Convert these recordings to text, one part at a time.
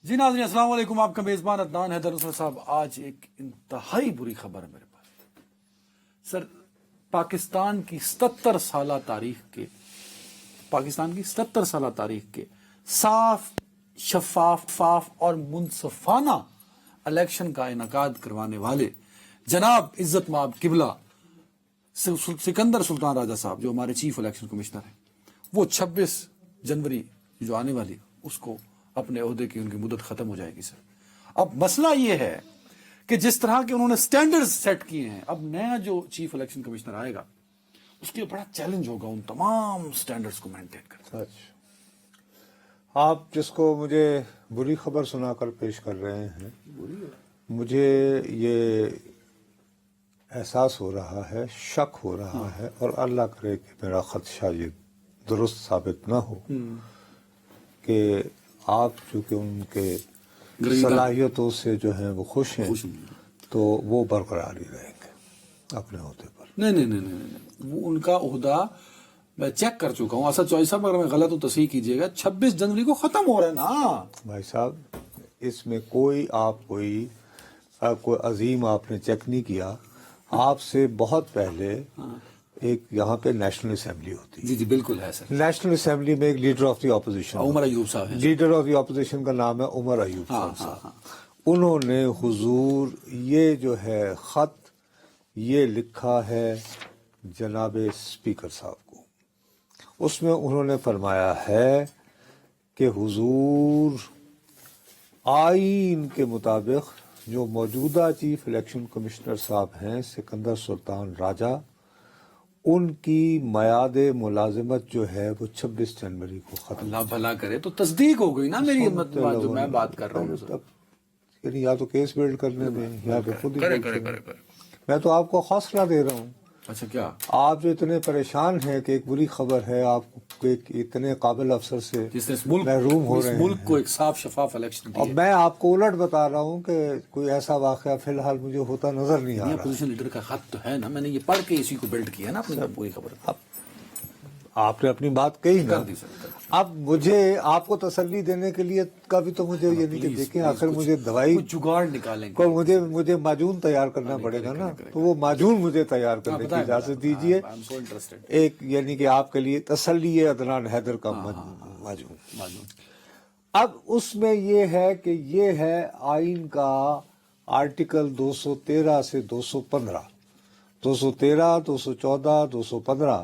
جی ناظرین السلام علیکم، آپ کا میزبان عدنان حیدر نصرت صاحب. آج ایک انتہائی بری خبر ہے میرے پاس. سر، پاکستان کی 77 سالہ تاریخ کے صاف، شفاف اور منصفانہ الیکشن کا انعقاد کروانے والے جناب عزت مآب قبلہ سکندر سلطان راجہ صاحب، جو ہمارے چیف الیکشن کمشنر ہیں، وہ 26 جنوری جو آنے والی اس کو اپنے عہدے کی ان کی مدت ختم ہو جائے گی. سر، اب مسئلہ یہ ہے کہ جس طرح کے انہوں نے سٹینڈرز سیٹ کیے ہیں، اب نیا جو چیف الیکشن کمشنر آئے گا اس کے لیے بڑا چیلنج ہوگا ان تمام سٹینڈرز کو مینٹین کرنا. آپ جس کو مجھے بری خبر سنا کر پیش کر رہے ہیں، مجھے یہ احساس ہو رہا ہے، شک ہو رہا ہے، اور اللہ کرے کہ میرا خدشہ یہ درست ثابت نہ ہو کہ آپ چونکہ ان کے صلاحیتوں سے جو ہیں وہ خوش ہیں تو وہ برقرار ہی رہیں گے اپنے عہدے پر. نہیں، وہ ان کا عہدہ میں چیک کر چکا ہوں. اسد چوہدری صاحب اگر میں غلط ہوں تصحیح کیجیے گا، 26 جنوری کو ختم ہو رہا ہے نا. بھائی صاحب، اس میں کوئی عظیم آپ نے چیک نہیں کیا. آپ سے بہت پہلے ایک یہاں پہ نیشنل اسمبلی ہوتی ہے. جی بالکل ہے سر. نیشنل اسمبلی میں ایک leader of the opposition, Omar Ayub صاحب ہیں. لیڈر آف دی اپوزیشن کا نام ہے عمر ایوب صاحب. انہوں نے حضور یہ جو ہے خط یہ لکھا ہے جناب اسپیکر صاحب کو. اس میں انہوں نے فرمایا ہے کہ حضور آئین کے مطابق جو موجودہ چیف الیکشن کمشنر صاحب ہیں سکندر سلطان راجہ، ان کی میعاد ملازمت جو ہے وہ 26 جنوری کو ختم. اللہ بھلا کرے. تو تصدیق ہو گئی نا میری جو میں بات کر رہا ہوں. یعنی یا تو کیس بلڈ کرنے دیں یا پھر خود ہی. میں تو آپ کو حوصلہ دے رہا ہوں. اچھا، کیا آپ جو اتنے پریشان ہیں کہ ایک بری خبر ہے، آپ کو ایک اتنے قابل افسر سے محروم ہو رہے ہیں، ملک کو ایک صاف شفاف الیکشن اور میں آپ کو الٹ بتا رہا ہوں کہ کوئی ایسا واقعہ فی الحال مجھے ہوتا نظر نہیں آ رہا. اپوزیشن لیڈر کا خط تو ہے نا، میں نے یہ پڑھ کے اسی کو بلڈ کیا نا اپنی پوری خبر. آپ نے اپنی بات کہی نا. دی سر. اب مجھے آپ کو تسلی دینے کے لیے کا بھی تو مجھے یہ نہیں کہ دیکھیں آخر مجھے دوائی جگاڑ نکالیں گے، مجھے معجون تیار کرنا پڑے گا نا. تو وہ معجون مجھے تیار کرنے کی اجازت دیجیے. ایک یعنی کہ آپ کے لیے تسلی ہے عدنان حیدر کا معجون. اب اس میں یہ ہے کہ یہ ہے آئین کا آرٹیکل 213 سے 215، 213، 214، 215.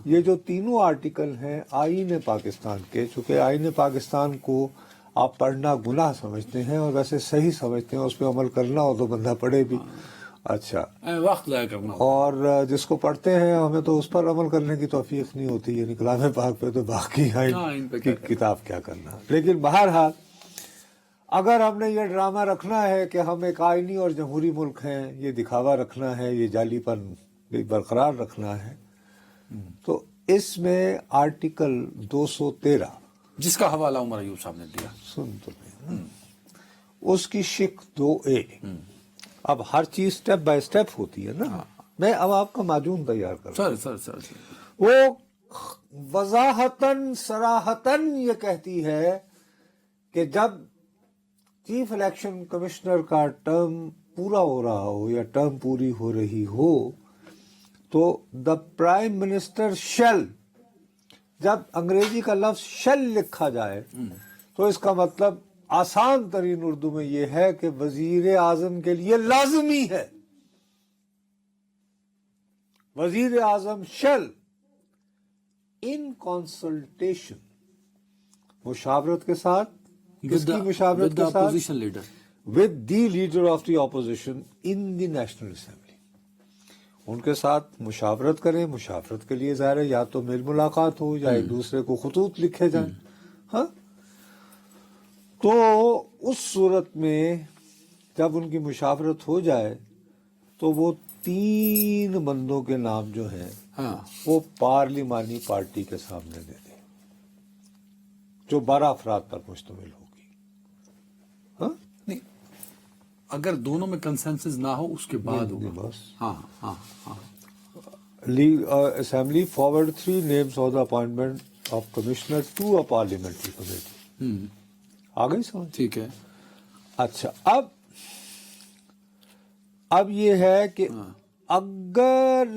یہ جو تینوں آرٹیکل ہیں آئین پاکستان کے، چونکہ آئین پاکستان کو آپ پڑھنا گناہ سمجھتے ہیں اور ویسے صحیح سمجھتے ہیں، اس پہ عمل کرنا ہو تو بندہ پڑھے بھی. اچھا، وقت ضائع کرنا. اور جس کو پڑھتے ہیں ہمیں تو اس پر عمل کرنے کی توفیق نہیں ہوتی، یعنی کلام پاک پہ تو باقی آئین کی کتاب کیا کرنا. لیکن بہرحال اگر ہم نے یہ ڈرامہ رکھنا ہے کہ ہم ایک آئینی اور جمہوری ملک ہیں، یہ دکھاوا رکھنا ہے، یہ جعلی پن برقرار رکھنا ہے، تو اس میں آرٹیکل 213 جس کا حوالہ عمر ایوب صاحب نے دیا، سن تو اس کی شق 2A. اب ہر چیز سٹیپ بائی سٹیپ ہوتی ہے نا. میں اب آپ کا معجون تیار کر رہا ہوں. سر وہ وضاحتاً صراحتاً یہ کہتی ہے کہ جب چیف الیکشن کمشنر کا ٹرم پورا ہو رہا ہو یا ٹرم پوری ہو رہی ہو تو دا پرائم منسٹر شیل، جب انگریزی کا لفظ شیل لکھا جائے تو اس کا مطلب آسان ترین اردو میں یہ ہے کہ وزیر اعظم کے لیے لازمی ہے. وزیر اعظم شیل ان کنسلٹیشن، مشاورت کے ساتھ، کس کی مشاورت کے ساتھ؟ With the leader of the opposition in the National Assembly. ان کے ساتھ مشاورت کریں. مشاورت کے لیے ظاہر ہے یا تو میل ملاقات ہو یا ایک دوسرے کو خطوط لکھے جائیں. ہاں، تو اس صورت میں جب ان کی مشاورت ہو جائے تو وہ 3 بندوں کے نام جو ہیں وہ پارلیمانی پارٹی کے سامنے دے دیں، جو 12 افراد پر مشتمل ہوگی. ہاں، نہیں، اگر دونوں میں کنسنسس نہ ہو اس کے بعد ہوگا. بس. ہاں. Assembly forward 3 names of the appointment of commissioner to a parliamentary committee. آ گئی سمجھ؟ ٹھیک ہے. اچھا اب یہ ہے کہ اگر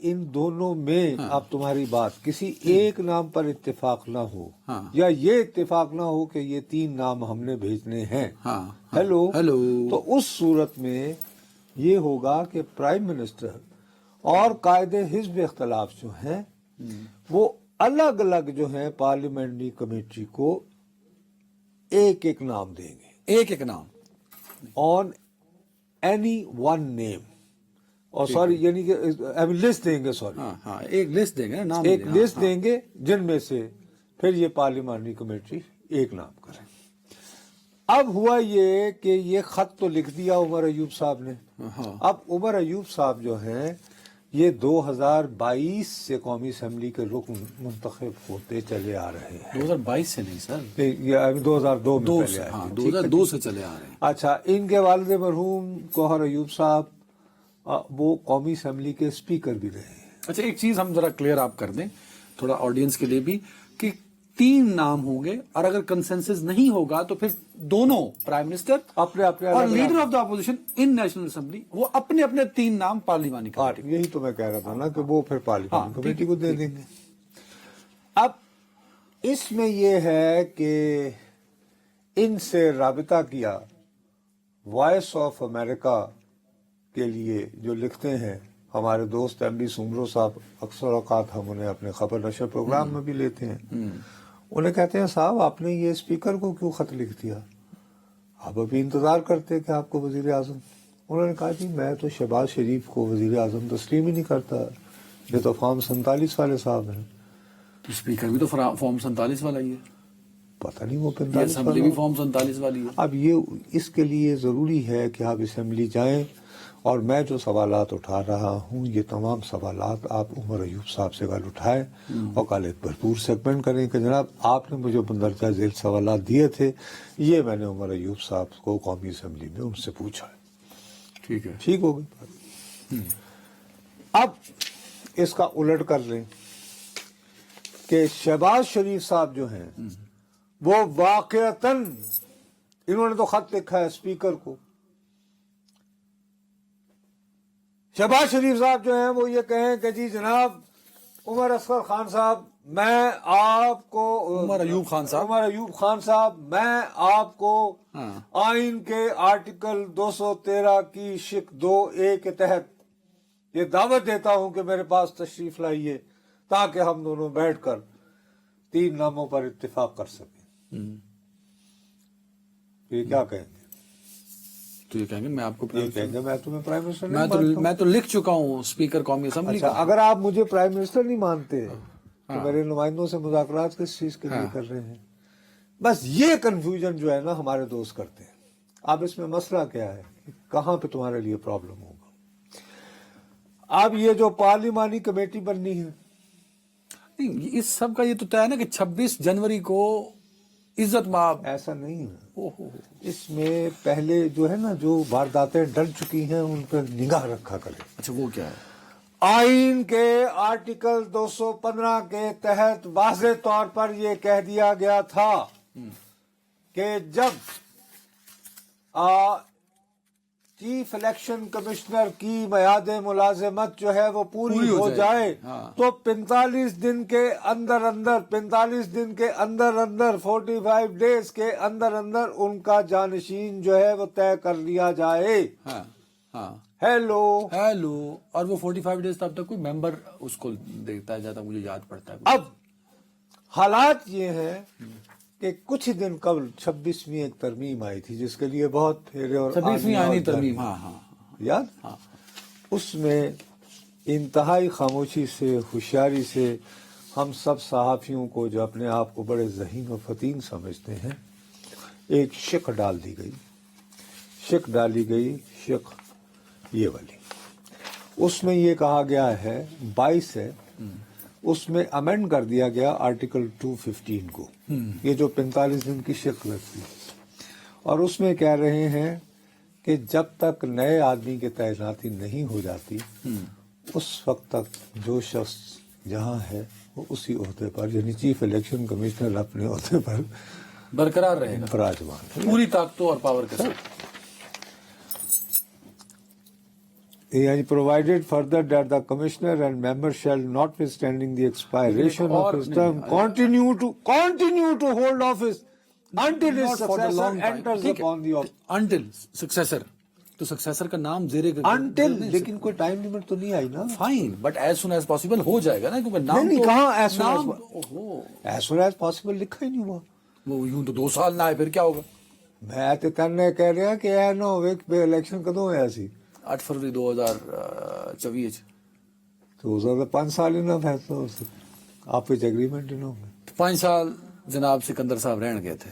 ان دونوں میں اب تمہاری بات کسی ایک نام پر اتفاق نہ ہو یا یہ اتفاق نہ ہو کہ یہ 3 نام ہم نے بھیجنے ہیں، ہیلو، تو اس صورت میں یہ ہوگا کہ پرائم منسٹر اور قائد حزب اختلاف جو ہیں وہ الگ الگ جو ہیں پارلیمنٹری کمیٹی کو ایک ایک نام دیں گے، ایک نام آن اینی ون نیم، اور سوری یعنی کہ لسٹ دیں گے، سوری ایک لسٹ دیں گے، نام ایک لسٹ دیں گے جن میں سے پھر یہ پارلیمانی کمیٹی ایک نام کرے. اب ہوا یہ کہ یہ خط تو لکھ دیا عمر ایوب صاحب نے. اب عمر ایوب صاحب جو ہیں یہ 2022 سے قومی اسمبلی کے رکن منتخب ہوتے چلے آ رہے ہیں. 2022 سے نہیں سر، یہ 2002 میں پہلے آئے تھے. 2002 سے چلے آ رہے ہیں. اچھا، ان کے والد مرحوم گوہر ایوب صاحب وہ قومی اسمبلی کے اسپیکر بھی رہے ہیں. اچھا، ایک چیز ہم ذرا کلیئر آپ کر دیں تھوڑا آڈینس کے لیے بھی کہ 3 نام ہوں گے اور اگر کنسنسس نہیں ہوگا تو پھر دونوں پرائم منسٹر اپنے اور leader of the opposition in national assembly وہ اپنے اپنے 3 نام پارلیمانی کمیٹی. یہی تو میں کہہ رہا تھا نا کہ وہ پھر پارلیمانی کمیٹی کو دے دیں گے. اب اس میں یہ ہے کہ ان سے رابطہ کیا وائس آف امریکہ کے لیے جو لکھتے ہیں ہمارے دوست ایم ڈی سمرو صاحب، اکثر اوقات ہم انہیں اپنے خبر نشر پروگرام میں بھی لیتے ہیں. انہیں کہتے ہیں صاحب آپ نے یہ اسپیکر کو کیوں خط لکھ دیا، آپ ابھی انتظار کرتے کہ آپ کو وزیر اعظم. انہوں نے کہا جی میں تو شہباز شریف کو وزیر اعظم تسلیم ہی نہیں کرتا، یہ تو فارم 47 والے صاحب ہیں. اسپیکر بھی تو فارم 47 والا ہی ہے، پتہ نہیں وہ 45 اسمبلی بھی فارم 47 والی ہے. اب یہ اس کے لیے ضروری ہے کہ آپ اسمبلی جائیں، اور میں جو سوالات اٹھا رہا ہوں یہ تمام سوالات آپ عمر ایوب صاحب سے کل اٹھائیں اور کل ایک بھرپور سیگمنٹ کریں کہ جناب آپ نے مجھے مندرجہ ذیل سوالات دیے تھے، یہ میں نے عمر ایوب صاحب کو قومی اسمبلی میں ان سے پوچھا ہے. ٹھیک ہے، ٹھیک ہو گئی. اب اس کا الٹ کر لیں کہ شہباز شریف صاحب جو ہیں وہ واقعتاً انہوں نے تو خط لکھا ہے اسپیکر کو. شہباز شریف صاحب جو ہیں وہ یہ کہیں کہ جی جناب عمر اصغر خان صاحب میں آپ کو، عمر ایوب خان صاحب میں آپ کو آئین کے آرٹیکل 213 کی شق 2A کے تحت یہ دعوت دیتا ہوں کہ میرے پاس تشریف لائیے تاکہ ہم دونوں بیٹھ کر 3 ناموں پر اتفاق کر سکیں. یہ کیا کہیں گے؟ تو یہ کہیں گے میں آپ کو یہ کہیں گے میں تمہیں پرائم منسٹر نہیں مانتا. میں تو لکھ چکا ہوں اسپیکر قومی اسمبلی. اچھا، اگر آپ مجھے پرائم منسٹر نہیں مانتے تو میرے نمائندوں سے مذاکرات کس چیز کے لیے کر رہے ہیں؟ بس یہ کنفیوژن جو ہے نا ہمارے دوست کرتے ہیں. اب اس میں مسئلہ کیا ہے، کہاں پہ تمہارے لیے پرابلم ہوگا؟ اب یہ جو پارلیمانی کمیٹی بننی ہے، اس سب کا یہ تو طے ہے نا کہ 26 جنوری کو عزت مآب. ایسا نہیں ہے. اس میں پہلے جو ہے نا جو وارداتیں ڈل چکی ہیں ان پر نگاہ رکھا کرے. اچھا، وہ کیا ہے؟ آئین کے آرٹیکل 215 کے تحت واضح طور پر یہ کہہ دیا گیا تھا کہ جب چیف الیکشن کمشنر کی میعاد ملازمت جو ہے وہ پوری ہو جائے تو 45 دن کے اندر 45 ڈیز کے اندر ان کا جانشین جو ہے وہ طے کر لیا جائے. ہیلو، اور وہ 45 ڈیز تب تک کوئی ممبر اس کو دیکھتا ہے جاتا، مجھے یاد پڑتا ہے. اب حالات یہ ہیں کہ کچھ ہی دن قبل 26ویں ایک ترمیم آئی تھی جس کے لیے بہت پھیرے اور 26ویں آئینی ترمیم، یاد، اس میں انتہائی خاموشی سے، ہوشیاری سے ہم سب صحافیوں کو جو اپنے آپ کو بڑے ذہین و فطین سمجھتے ہیں ایک شق ڈالی گئی، شق یہ والی. اس میں یہ کہا گیا ہے 22 ہے، اس میں امینڈ کر دیا گیا آرٹیکل 215 کو، یہ جو 45 دن کی شق رکھتی، اور اس میں کہہ رہے ہیں کہ جب تک نئے آدمی کی تعیناتی نہیں ہو جاتی اس وقت تک جو شخص جہاں ہے وہ اسی عہدے پر، یعنی چیف الیکشن کمشنر اپنے عہدے پر برقرار رہے گا براجمان. پوری طاقتوں اور پاور کے ساتھ. Provided further that the commissioner and members shall, notwithstanding the expiration of his term, continue to hold office until his Not for the successor long time. enters ٹھیک ہے. upon the office. Until successor. تو successor کا نام زیر Until, لیکن کوئی time limit تو نہیں آئی نا. Fine but as soon as possible ہو جائے گا نا, کیونکہ نام نہیں, تو کہاں as soon نام as as soon as possible لکھا ہی نہیں ہوا. وہ یوں تو 2 سال نہ آئے پھر کیا ہوگا. میں تو کرنے کہہ رہا کہ اے نہ ہوئے کہ الیکشن کدوں ہویا سی 8 فروری 2024 تو اس وقت 5 سال ہی نہ فیصلہ ہو سکتا. آپ وچ ایگریمنٹ ہی نہ ہوگا. 5 سال جناب سکندر صاحب رہن گئے تھے.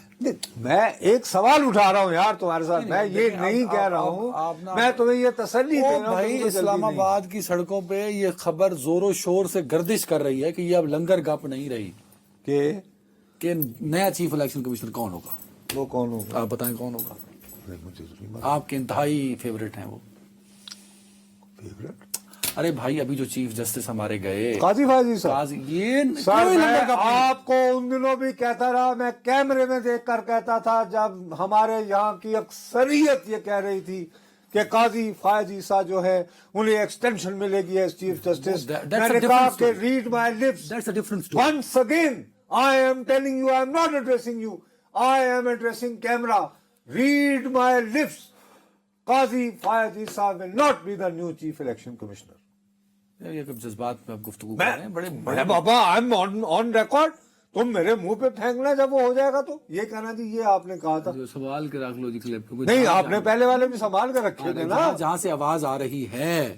میں ایک سوال اٹھا رہا ہوں یار تمہارے ساتھ, میں یہ نہیں کہہ رہا ہوں, میں تمہیں یہ تسلی دے رہا ہوں. بھائی اسلام آباد کی سڑکوں پہ یہ خبر زور و شور سے گردش کر رہی ہے کہ یہ اب لنگر گپ نہیں رہی کہ نیا چیف الیکشن کمیشنر کون ہوگا. وہ کون ہوگا آپ بتائیں کون ہوگا. مجھے آپ کے انتہائی فیوریٹ ہیں وہ. فیوریٹ ارے بھائی ابھی جو چیف جسٹس ہمارے گئے قاضی فاضی صاحب, یہ میں آپ کو ان دنوں بھی کہتا رہا, میں کیمرے میں دیکھ کر کہتا تھا جب ہمارے یہاں کی اکثریت یہ کہہ رہی تھی کہ قاضی فائز عیسیٰ جو ہے انہیں ایکسٹینشن ملے گی ایز چیف جسٹس, میں نے کہا کہ read my lips once again, I am telling you, I am not addressing you, I am addressing camera, read my lips, Qazi Faez Isa will not be the new chief election commissioner. یہ جذبات میں آپ گفتگو کر رہے ہیں بڑے بڑے بابا, آئی ایم آن ریکارڈ, تم میرے منہ پہ پھینکنا جب وہ ہو جائے گا تو یہ کہنا جی یہ آپ نے کہا تھا. جو سوال کے رکھ لو جی کلپ نہیں, آپ نے پہلے والے بھی سنبھال کے رکھے تھے نا. جہاں سے آواز آ رہی ہے,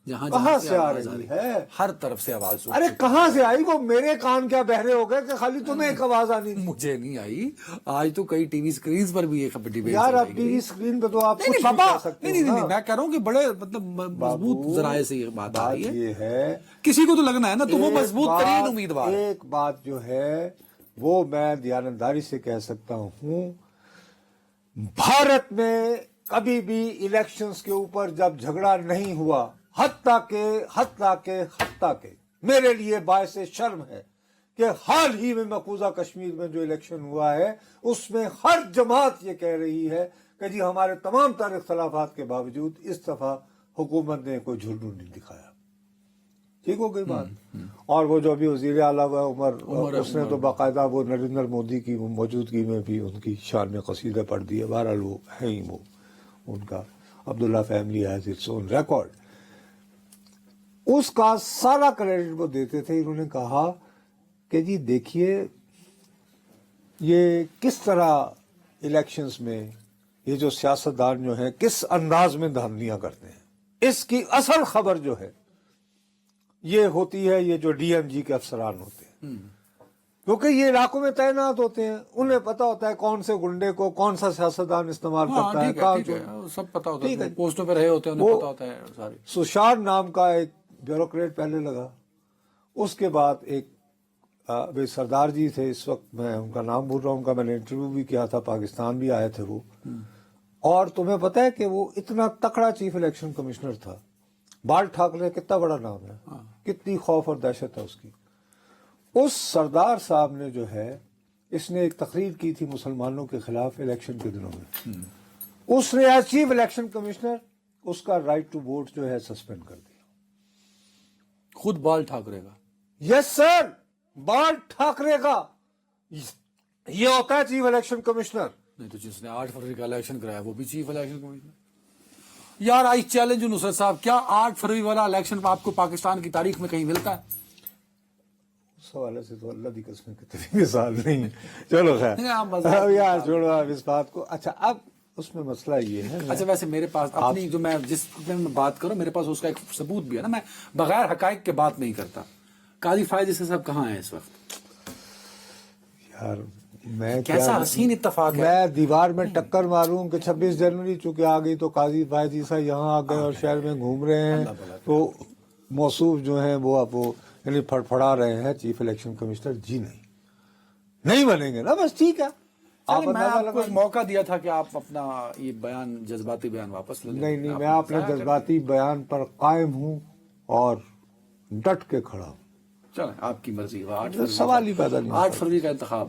کہاں سے آ رہی ہے, ہر طرف سے آواز. ارے کہاں سے آئی, وہ میرے کان کیا بہرے ہو گئے کہ خالی تمہیں ایک آواز آنی. مجھے نہیں آئی, آج تو کئی ٹی وی اسکرینز پر بھی یہ ڈیبیٹ. یار اب ٹی وی اسکرین پہ تو آپ کچھ بھی کہہ سکتے نہیں, میں کہہ رہا ہوں کہ بڑے مطلب مضبوط ذرائع سے یہ بات آ رہی ہے. یہ ہے کسی کو تو لگنا ہے نا, تو وہ مضبوط ترین امیدوار. ایک بات جو ہے وہ میں دیانتداری سے کہہ سکتا ہوں, بھارت میں کبھی بھی الیکشنز کے اوپر جب جھگڑا نہیں ہوا, حتیٰ کہ میرے لیے باعث شرم ہے کہ حال ہی میں مقبوضہ کشمیر میں جو الیکشن ہوا ہے اس میں ہر جماعت یہ کہہ رہی ہے کہ جی ہمارے تمام تر اختلافات کے باوجود اس دفعہ حکومت نے کوئی جھرڈو نہیں دکھایا. ٹھیک ہو گئی بات. اور وہ جو ابھی وزیر اعلیٰ ہوا عمر, اس نے تو باقاعدہ وہ نریندر مودی کی موجودگی میں بھی ان کی شان میں قصیدہ پڑھ دیے. بہرحال وہ ہیں ہی, وہ ان کا Abdullah family has its own record. اس کا سارا کریڈٹ وہ دیتے تھے. انہوں نے کہا کہ جی دیکھیے یہ کس طرح الیکشنز میں یہ جو سیاستدان جو ہیں کس انداز میں دھاندلیاں کرتے ہیں. اس کی اصل خبر جو ہے یہ ہوتی ہے یہ جو ڈی ایم جی کے افسران ہوتے ہیں, کیونکہ یہ علاقوں میں تعینات ہوتے ہیں, انہیں پتا ہوتا ہے کون سے گنڈے کو کون سا سیاستدان استعمال کرتا ہے, سب پتا ہوتا ہے, پوسٹوں پہ رہے ہوتے ہیں, انہیں پتا ہوتا ہے سارے. سشار نام کا ایک بیوروکریٹ پہلے لگا, اس کے بعد ایک سردار جی تھے, اس وقت میں ان کا نام بھول رہا ہوں, ان کا میں نے انٹرویو بھی کیا تھا, پاکستان بھی آئے تھے وہ. اور تمہیں پتا ہے کہ وہ اتنا تکڑا چیف الیکشن کمشنر تھا. بال ٹھاکرے کتنا بڑا نام ہے, کتنی خوف اور دہشت ہے اس کی. اس سردار صاحب نے جو ہے اس نے ایک تقریر کی تھی مسلمانوں کے خلاف الیکشن کے دنوں میں. اس نے ایز چیف الیکشن کمشنر اس کا رائٹ ٹو ووٹ جو ہے سسپینڈ کر دیا. خود بال ٹھاکرے کا. یس سر, بال ٹھاکرے کا یہ ہوتا ہے چیف الیکشن کمشنر. نہیں تو جس نے 8 فروری کا الیکشن کرایا وہ بھی چیف الیکشن کمشنر. یار آئی چیلنج یو نصرت صاحب, کیا 8 فروری والا الیکشن آپ کو پاکستان کی تاریخ میں کہیں ملتا ہے؟ اس حوالے سے تو اللہ دی قسم کتنی مثال نہیں. چلو خیر یار چھوڑو آپ اس بات کو. اچھا اب اس میں مسئلہ یہ ہے, اچھا ویسے میرے پاس اپنی جو میں جس میں بات کروں میرے پاس اس کا ایک ثبوت بھی ہے نا, میں بغیر حقائق کے بات نہیں کرتا. قاضی فائز عیسیٰ صاحب کہاں ہیں اس وقت؟ یار میں کیسا حسین اتفاق ہے. میں دیوار میں ٹکر ماروں کہ 26 جنوری چونکہ آ گئی تو قاضی فائز عیسیٰ یہاں آ گئے اور شہر میں گھوم رہے ہیں, تو موصوف جو ہیں وہ اب وہ یعنی پھڑپھڑا رہے ہیں چیف الیکشن کمشنر. جی نہیں بنیں گے نا, بس ٹھیک ہے. میں آپ کو ایک موقع دیا تھا کہ آپ اپنا یہ بیان, جذباتی بیان واپس لے لیں. نہیں, میں اپنے جذباتی بیان پر قائم ہوں اور ڈٹ کے کھڑا ہوں. چلیں آپ کی مرضی. سوال ہی پیدا نہیں. 8 فروری کا انتخاب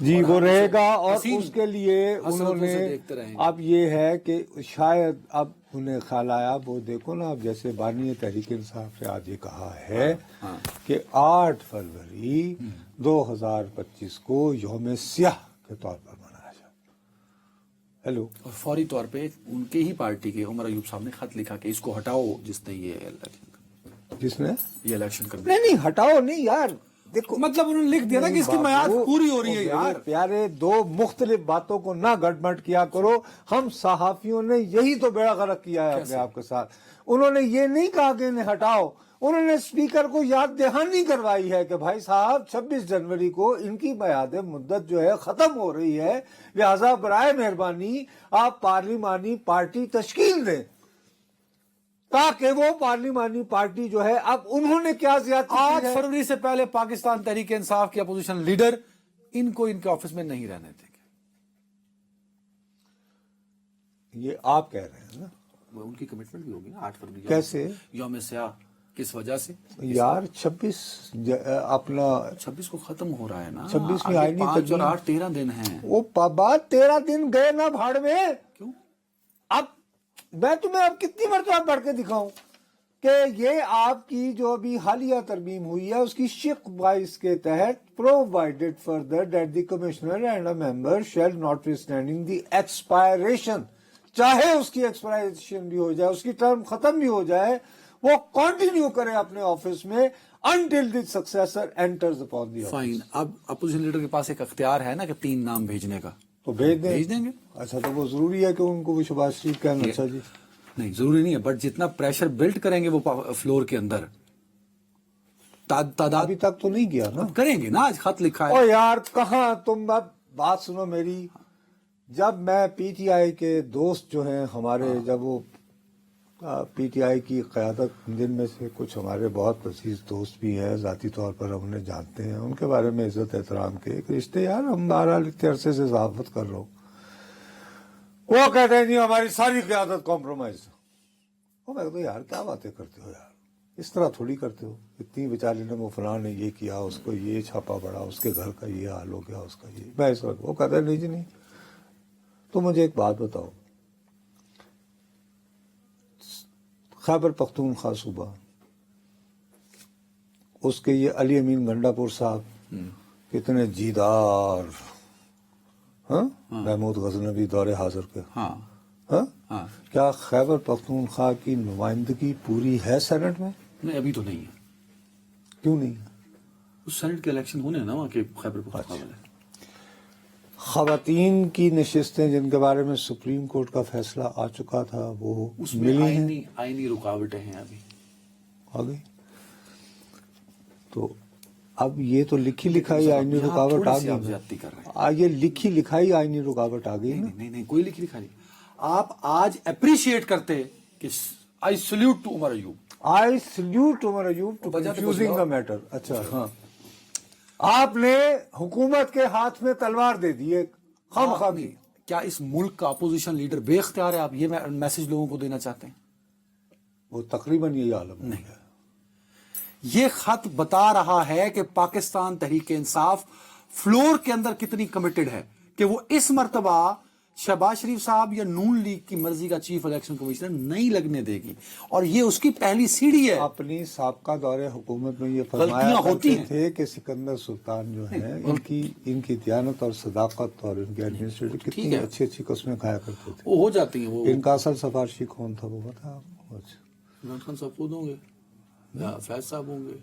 جی وہ رہے گا, اور حسین اس کے لیے انہوں نے دیکھتے رہیں گے. اب یہ ہے کہ شاید اب انہیں خیال آیا, وہ دیکھو نا, اب جیسے بانی تحریک انصاف سے آج یہ کہا ہے کہ 8 فروری 2025 کو یوم سیاہ کے طور پر منایا جائے. ہیلو, اور فوری طور پہ ان کے ہی پارٹی کے عمر ایوب صاحب نے خط لکھا کہ اس کو ہٹاؤ جس نے جس نے یہ الیکشن کر نہیں ہٹاؤ نہیں یار, دیکھو مطلب انہوں نے لکھ دیا نا کہ اس کی میعاد پوری ہو رہی ہے یار. پیارے, دو مختلف باتوں کو نہ گڑبڑ کیا کرو. ہم صحافیوں نے یہی تو بیڑا غرق کیا ہے اپنے آپ کے ساتھ. انہوں نے یہ نہیں کہا کہ انہیں ہٹاؤ, انہوں نے اسپیکر کو یاد دہانی کروائی ہے کہ بھائی صاحب 26 جنوری کو ان کی میعاد مدت جو ہے ختم ہو رہی ہے, لہذا برائے مہربانی آپ پارلیمانی پارٹی تشکیل دیں, تاکہ وہ پارلیمانی پارٹی جو ہے, اب انہوں نے کیا زیادتی 8 فروری سے پہلے پاکستان تحریک انصاف کے اپوزیشن لیڈر ان کو ان کے آفس میں نہیں رہنے دیں گے. یہ آپ کہہ رہے ہیں نا, وہ ان کی کمٹمنٹ بھی ہوگی نا 8 فروری کیسے یوم سیاہ کس وجہ سے یار 26 اپنا 26 کو ختم ہو رہا ہے نا, 26 میں آئینی 5 اور 8 13 دن ہیں. وہ بات 13 دن گئے نا بھاڑ میں. کیوں؟ اب میں تمہیں اب کتنی مرتبہ پڑھ کے دکھاؤں کہ یہ آپ کی جو ابھی حالیہ ترمیم ہوئی ہے اس کی شق 22 کے تحت provided further that the commissioner and a member shall not standing the expiration, چاہے اس کی ایکسپائریشن بھی ہو جائے, اس کی ٹرم ختم بھی ہو جائے, وہ کنٹینیو کرے اپنے آفس میں until the successor enters upon the office. Fine. اب اپوزیشن لیڈر کے پاس ایک اختیار ہے نا کہ 3 نام بھیجنے کا, تو بھیج دیں گے. اچھا, تو وہ ضروری ہے کہ ان کو بھی شہباز شریف کہنا. اچھا جی, نہیں ضروری نہیں ہے, بٹ جتنا پریشر بلڈ کریں گے وہ فلور کے اندر تعداد ابھی تک تو نہیں کیا نا. کریں گے نا. آج خط لکھا ہے. او یار کہاں, تم اب بات سنو میری. جب میں پی ٹی آئی کے دوست جو ہیں ہمارے, جب وہ پی ٹی آئی کی قیادت, جن میں سے کچھ ہمارے بہت عزیز دوست بھی ہیں, ذاتی طور پر ہم انہیں جانتے ہیں, ان کے بارے میں عزت احترام کے ایک رشتے, یار ہم بہرحال اتنے عرصے سے صحافت کر رہا ہوں, وہ کہتے ہیں جی ہماری ساری قیادت کمپرومائز. وہ میں کہتا ہوں یار کیا باتیں کرتے ہو یار, اس طرح تھوڑی کرتے ہو. اتنی بیچارے نے, وہ فلاں نے یہ کیا, اس کو یہ چھاپا پڑا, اس کے گھر کا یہ حال ہو گیا, اس کا یہ, میں اس وقت. وہ کہتا ہے نہیں جی نہیں. تو مجھے ایک بات بتاؤ, خیبر پختونخوا صوبہ, اس کے یہ علی امین گنڈا پور صاحب کتنے جیدار, محمود غزنوی دور حاضر کے, کیا خیبر پختونخوا کی نمائندگی پوری ہے سینٹ میں؟ نہیں ابھی تو نہیں ہے. کیوں نہیں؟ اس سینٹ کے الیکشن ہونے ہیں نا وہاں کے خیبر پختونخوا والے. خواتین کی نشستیں جن کے بارے میں سپریم کورٹ کا فیصلہ آ چکا تھا, وہ اس میں ملی ہیں, آئینی رکاوٹیں ہیں ابھی آ گئی. تو اب یہ تو لکھی لکھائی آئینی رکاوٹ آ گئی. زیادتی کر رہے ہیں. یہ لکھی لکھائی آئینی رکاوٹ آ گئی نا. نہیں کوئی لکھی لکھائی نہیں. آپ آج اپریشیٹ کرتے کہ I salute to Omar Ayub. I salute Omar Ayub to confusing the matter. اچھا ہاں, آپ نے حکومت کے ہاتھ میں تلوار دے دی ایک خام خامی. کیا اس ملک کا اپوزیشن لیڈر بے اختیار ہے؟ آپ یہ میسج لوگوں کو دینا چاہتے ہیں؟ وہ تقریباً یہی عالم نہیں ہے. یہ خط بتا رہا ہے کہ پاکستان تحریک انصاف فلور کے اندر کتنی کمیٹڈ ہے کہ وہ اس مرتبہ شہباز شریف صاحب یا نون لیگ کی مرضی کا چیف الیکشن کمشنر نہیں لگنے دے گی, اور یہ اس کی پہلی سیڑھی ہے. اپنی سابقہ دور حکومت میں یہ فرمایا کرتے تھے کہ سکندر سلطان جو ہیں ان کی دیانت اور صداقت اور ان کے ایڈمنسٹریٹر کتنی اچھی اچھی قسمیں کھایا کرتے تھے. وہ ہو جاتی ہیں. وہ ان کا اصل سفارشی کون تھا وہ بتا آپ کو؟ عمران خان صاحب خود ہوں گے یا فیض صاحب ہوں گے.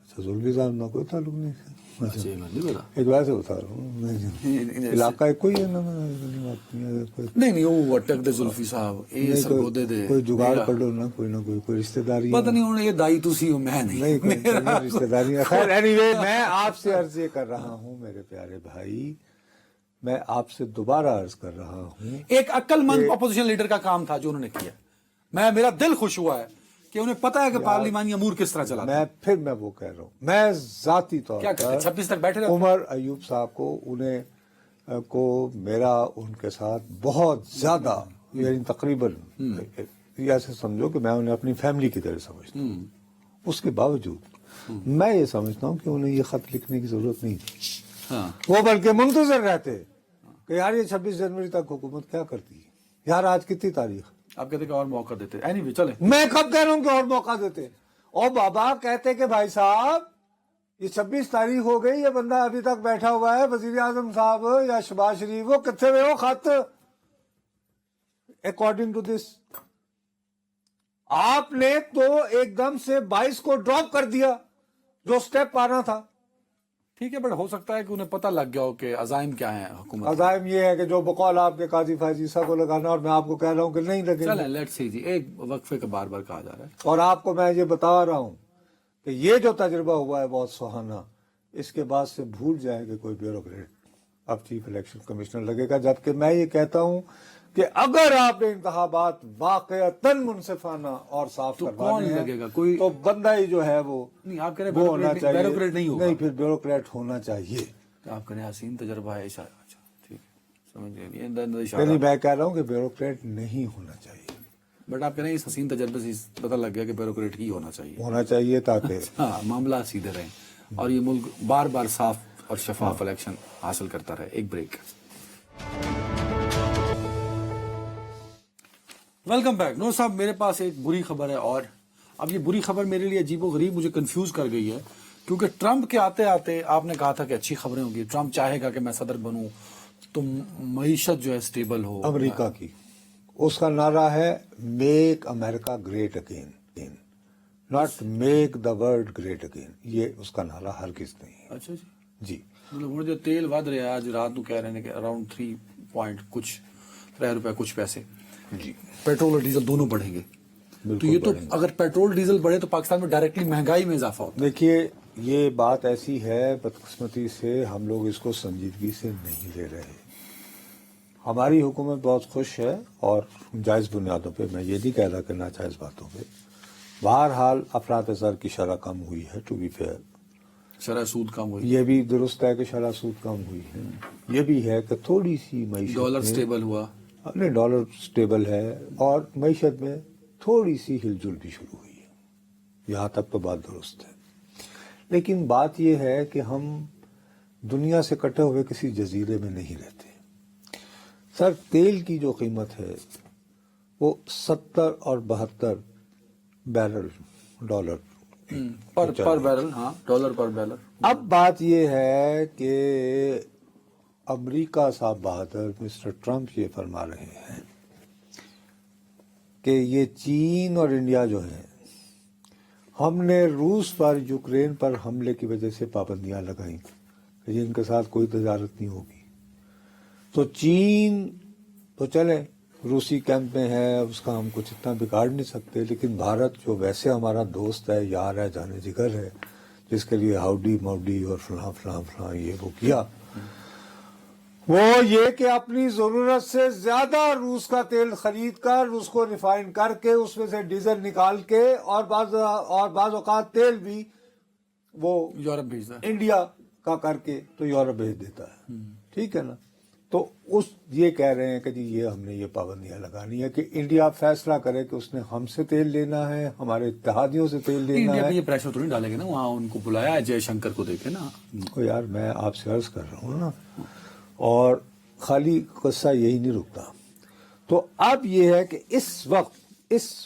اچھا, زلفی صاحب نہ کوئی تعلق نہیں ہے. نہیں ایک بات سے بتا رہا ہوں, علاقہ کوئی ہے نا, نہیں وہ اٹک دے زلفی صاحب کوئی جگاڑ کر لو نا, کوئی نہ کوئی رشتہ داری. پتہ نہیں انہوں نے یہ دائی تسی ہوں, میں نہیں رشتہ داری. خیر اینی وے, میں آپ سے عرض یہ کر رہا ہوں میرے پیارے بھائی, میں آپ سے دوبارہ عرض کر رہا ہوں, ایک عقل مند اپوزیشن لیڈر کا کام تھا جو انہوں نے کیا. میرا دل خوش ہوا ہے کہ انہیں پتا ہے کہ پارلیمانی امور کس طرح چلاتے ہیں. میں وہ کہہ رہا ہوں, میں ذاتی طور پر 26 تک بیٹھے رہے عمر ایوب صاحب کو میرا ان کے ساتھ بہت زیادہ, یعنی تقریباً ایسے سمجھو کہ میں انہیں اپنی فیملی کی طرح سمجھتا ہوں. اس کے باوجود میں یہ سمجھتا ہوں کہ انہیں یہ خط لکھنے کی ضرورت نہیں تھی. ہاں وہ بلکہ منتظر رہتے کہ یار یہ 26 جنوری تک حکومت کیا کرتی ہے. یار آج کتنی تاریخ, آپ کہتے کہ اور موقع دیتے. اینی وے چلیں, میں کب کہہ رہا ہوں کہ اور موقع دیتے. اور بابا کہتے کہ بھائی صاحب یہ 26 تاریخ ہو گئی, یہ بندہ ابھی تک بیٹھا ہوا ہے, وزیر اعظم صاحب یا شہباز شریف, وہ کتنے میں وہ خط اکارڈنگ ٹو دس. آپ نے تو ایک دم سے 22 کو ڈراپ کر دیا جو سٹیپ آنا تھا. ٹھیک ہے, بٹ ہو سکتا ہے کہ انہیں پتہ لگ گیا ہو کہ عزائم کیا ہیں حکومت. عزائم یہ ہے کہ جو بقول آپ کے قاضی فائزیسا کو لگانا, اور میں آپ کو کہہ رہا ہوں کہ نہیں لگے. چلیں لیٹس سی جی, ایک وقفے کا بار بار کہا جا رہا ہے. اور آپ کو میں یہ بتا رہا ہوں کہ یہ جو تجربہ ہوا ہے بہت سہانا, اس کے بعد سے بھول جائے کہ کوئی بیوروکریٹ اب چیف الیکشن کمشنر لگے گا. جبکہ میں یہ کہتا ہوں کہ اگر آپ نے انتخابات واقعتاً منصفانہ اور صاف تو کروانے کون ہیں لگے گا؟ کوئی تو بندہ ہی جو ہے وہ نہیں, آپ کہہ رہے وہ ہونا چاہیے. بیوروکریٹ نہیں ہوگا. نہیں, پھر بیوروکریٹ ہونا چاہیے. آپ کہہ رہے ہیں حسین تجربہ ہے. اچھا ٹھیک ہے, سمجھ گئے. نہیں, میں کہہ رہا ہوں کہ بیوروکریٹ نہیں ہونا چاہیے. بٹ آپ کہہ رہے ہیں اس حسین تجربے سے پتہ لگ گیا کہ بیوروکریٹ ہی ہونا چاہیے. ہونا چاہیے تاکہ ہاں معاملات سیدھے رہیں اور یہ ملک بار بار صاف اور شفاف الیکشن حاصل کرتا رہے. ایک بریک. Welcome back. نور صاحب, میرے پاس ایک بری خبر ہے, اور اب یہ بری خبر میرے لیے عجیب و غریب مجھے کنفیوز کر گئی ہے, کیونکہ ٹرمپ کے آتے آتے آپ نے کہا تھا کہ اچھی خبریں ہوں گی. ٹرمپ چاہے گا کہ میں صدر بنوں تو معیشت جو ہے اسٹیبل ہو. امریکہ کی اس کا نعرہ ہے make America great again, not make the world great again. یہ اس کا نعرہ ہرگز نہیں ہے. اچھا جی, جی, مطلب وہ جو تیل ود رہا ہے, آج رات کو کہہ رہے ہیں کہ اراؤنڈ 3 پوائنٹ کچھ 3 روپے کچھ پیسے, جی, پیٹرول اور ڈیزل دونوں بڑھیں گے. تو بالکل یہ تو بڑھیں گے. اگر پیٹرول ڈیزل بڑھے تو پاکستان میں ڈائریکٹلی مہنگائی میں اضافہ ہوتا دیکھیے یہ بات ایسی ہے, بدقسمتی سے ہم لوگ اس کو سنجیدگی سے نہیں لے رہے. ہماری حکومت بہت خوش ہے, اور جائز بنیادوں پہ, میں یہ نہیں کہہ رہا کہ ناجائز باتوں پہ. بہرحال افراط زر کی شرح کم ہوئی ہے, ٹو بی فیئر. شرح سود کم ہوئی, یہ بھی درست ہے کہ شرح سود کم ہوئی ہے. یہ بھی ہے کہ تھوڑی سی معیشت ڈالر میں سٹیبل ہوا. نہیں, ڈالر سٹیبل ہے, اور معیشت میں تھوڑی سی ہل جل بھی شروع ہوئی ہے. یہاں تک تو بات درست ہے. لیکن بات یہ ہے کہ ہم دنیا سے کٹے ہوئے کسی جزیرے میں نہیں رہتے. سر, تیل کی جو قیمت ہے وہ 70 اور 72 بیرل ڈالر پر بیرل. ہاں, ڈالر پر بیرل. اب بات یہ ہے کہ امریکہ صاحب بہادر مسٹر ٹرمپ یہ فرما رہے ہیں کہ یہ چین اور انڈیا جو ہیں, ہم نے روس پر یوکرین پر حملے کی وجہ سے پابندیاں لگائیں کہ جن کے ساتھ کوئی تجارت نہیں ہوگی. تو چین تو چلے روسی کیمپ میں ہے, اس کا ہم کچھ اتنا بگاڑ نہیں سکتے, لیکن بھارت جو ویسے ہمارا دوست ہے, یار ہے, جانے جگر ہے, جس کے لیے ہاؤڈی موڈی اور فلاں فلاں فلاں یہ وہ کیا, وہ یہ کہ اپنی ضرورت سے زیادہ روس کا تیل خرید کر, اس کو ریفائن کر کے, اس میں سے ڈیزل نکال کے, اور بعض اوقات تیل بھی وہ یورپ بھیجتا ہے, انڈیا کا کر کے تو یورپ بھیج دیتا ہے. ٹھیک ہے نا. تو یہ کہہ رہے ہیں کہ جی یہ ہم نے یہ پابندیاں لگانی ہے کہ انڈیا فیصلہ کرے کہ اس نے ہم سے تیل لینا ہے, ہمارے اتحادیوں سے تیل لینا انڈیا ہے. پہ یہ پریشر تو نہیں ڈالیں گے نا, وہاں ان کو بلایا ہے جے شنکر کو, دیکھے نا. یار میں آپ سے عرض کر رہا ہوں نا, اور خالی قصہ یہی نہیں رکتا. تو اب یہ ہے کہ اس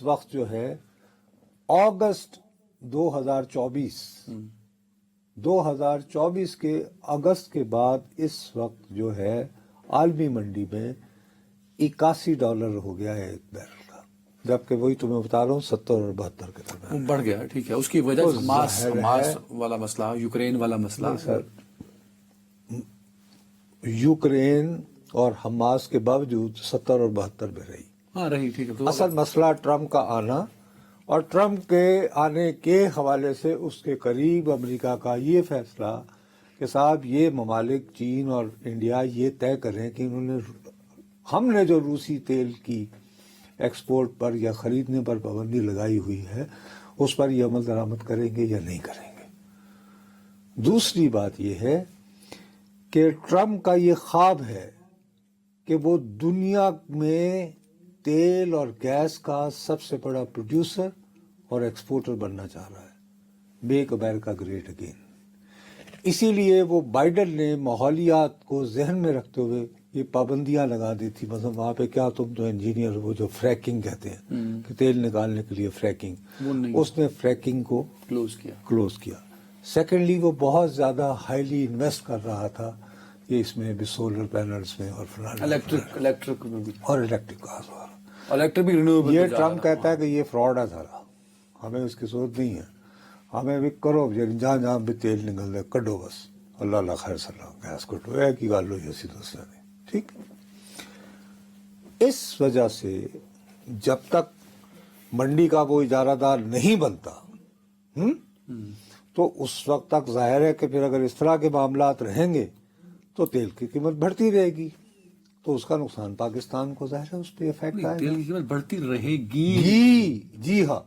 وقت جو ہے اگست 2024 کے اگست کے بعد اس وقت جو ہے عالمی منڈی میں $81 ہو گیا ہے ایک بیرل کا, جبکہ وہی تمہیں بتا رہا ہوں 70 اور 72 کے درمیان بڑھ گیا. ٹھیک ہے, اس کی وجہ حماس والا مسئلہ, یوکرین والا مسئلہ. سر, یوکرین اور حماس کے باوجود 70 اور 72 میں رہی. ہاں رہی, ٹھیک ہے. اصل مسئلہ ٹرمپ کا آنا, اور ٹرمپ کے آنے کے حوالے سے اس کے قریب امریکہ کا یہ فیصلہ کہ صاحب یہ ممالک چین اور انڈیا یہ طے کریں کہ ہم نے جو روسی تیل کی ایکسپورٹ پر یا خریدنے پر پابندی لگائی ہوئی ہے اس پر یہ عمل درآمد کریں گے یا نہیں کریں گے. دوسری بات یہ ہے کہ ٹرمپ کا یہ خواب ہے کہ وہ دنیا میں تیل اور گیس کا سب سے بڑا پروڈیوسر اور ایکسپورٹر بننا چاہ رہا ہے. میک امریکہ گریٹ اگین. اسی لیے وہ بائیڈن نے ماحولیات کو ذہن میں رکھتے ہوئے یہ پابندیاں لگا دی تھی. مثلا وہاں پہ کیا تم تو انجینئر وہ جو فریکنگ کہتے ہیں کہ تیل نکالنے کے لیے فریکنگ، اس نے فریکنگ کو کلوز کیا. سیکنڈلی وہ بہت زیادہ ہائیلی انویسٹ کر رہا تھا کہ اس میں بھی سولر پینلز میں اور الیکٹرک میں بھی اور الیکٹرک کا الیکٹرک بھی رینیویبل. یہ ٹرمپ کہتا ہے کہ یہ فراڈ ہے سارا، ہمیں اس کی ضرورت نہیں ہے، ہمیں بھی کرو جہاں جہاں بھی تیل نکل رہا کڈو بس، اللہ اللہ خیر صلی اللہ گیس کٹو ایک ہی گل ہوئی اسی دوسرے نے. ٹھیک. اس وجہ سے جب تک منڈی کا وہ اجارہ دار نہیں بنتا تو اس وقت تک ظاہر ہے کہ پھر اگر اس طرح کے معاملات رہیں گے تو تیل کی قیمت بڑھتی رہے گی، تو اس کا نقصان پاکستان کو ظاہر ہے اس پہ افیکٹ آئے گا. تیل کی قیمت بڑھتی رہے گی. جی ہاں.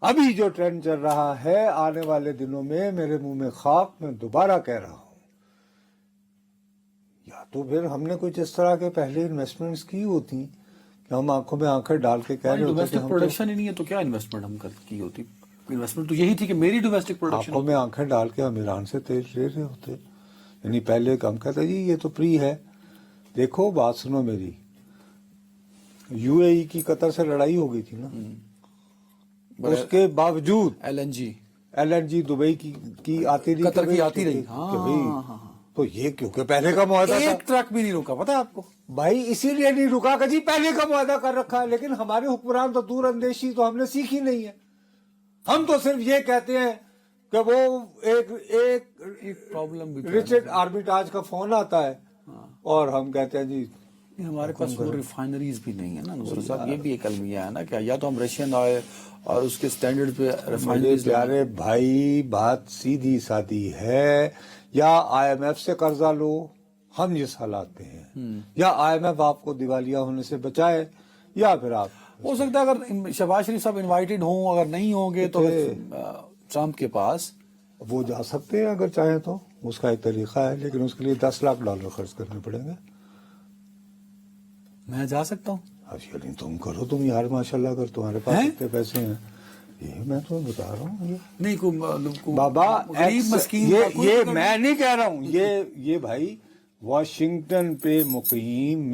ابھی جو ٹرینڈ چل رہا ہے آنے والے دنوں میں میرے منہ میں خاک، میں دوبارہ کہہ رہا ہوں، یا تو پھر ہم نے کچھ اس طرح کے پہلے انویسٹمنٹس کی ہوتی کہ ہم آنکھوں میں آنکھیں ڈال کے کہہ رہے ہوتے ڈومیسٹک پروڈکشن ہی نہیں ہے تو کیا انویسٹمنٹ ہم کی ہوتی؟ انویسٹمنٹ تو یہی تھی کہ میری ڈومیسٹک پروڈکشن. آنکھوں میں آنکھیں ڈال کے ہم ایران سے تیل لے رہے ہوتے. یعنی پہلے ہم کہتے جی یہ تو فری ہے. دیکھو بات سنو میری، یو اے ای کی قطر سے لڑائی ہو گئی تھی نا، اس کے باوجود ایل این جی دبئی کی آتی رہی، قطر کی آتی رہی. تو یہ کیونکہ پہلے کا معاہدہ تھا، ایک ٹرک بھی نہیں روکا، پتا ہے آپ کو بھائی، اسی لیے نہیں رکا کہ جی پہلے کا معاہدہ کر رکھا ہے. لیکن ہمارے حکمران تو دور اندیشی تو ہم نے سیکھی نہیں ہے. ہم تو صرف یہ کہتے ہیں کہ وہ ایک پرابلم بھی رچرڈ آرمیٹاج کا فون آتا ہے اور ہم کہتے ہیں جی ہمارے پاس وہ ریفائنریز بھی نہیں ہے نا نصرت صاحب. یہ بھی ایک المیہ ہے نا کہ یا تو ہم رشین آئے اور اس کے سٹینڈرڈ پہ ریفائنریز. پیارے بھائی بات سیدھی سادی ہے، یا آئی ایم ایف سے قرضہ لو، ہم جس حالات پہ ہیں، یا آئی ایم ایف آپ کو دیوالیہ ہونے سے بچائے، یا پھر آپ ہو سکتا ہے اگر شہباز شریف صاحب انوائٹڈ ہوں، اگر نہیں ہوں گے تو ٹرمپ کے پاس وہ جا سکتے ہیں اگر چاہیں تو، اس کا ایک طریقہ ہے، لیکن اس کے لیے $10 لاکھ خرچ کرنے پڑیں گے. میں جا سکتا ہوں؟ یعنی تم کرو، تم یار ماشاءاللہ اگر تمہارے پاس اتنے پیسے ہیں، یہ میں تمہیں بتا رہا ہوں. نہیں بابا غریب مسکین یہ میں نہیں کہہ رہا ہوں، یہ بھائی واشنگٹن پہ مقیم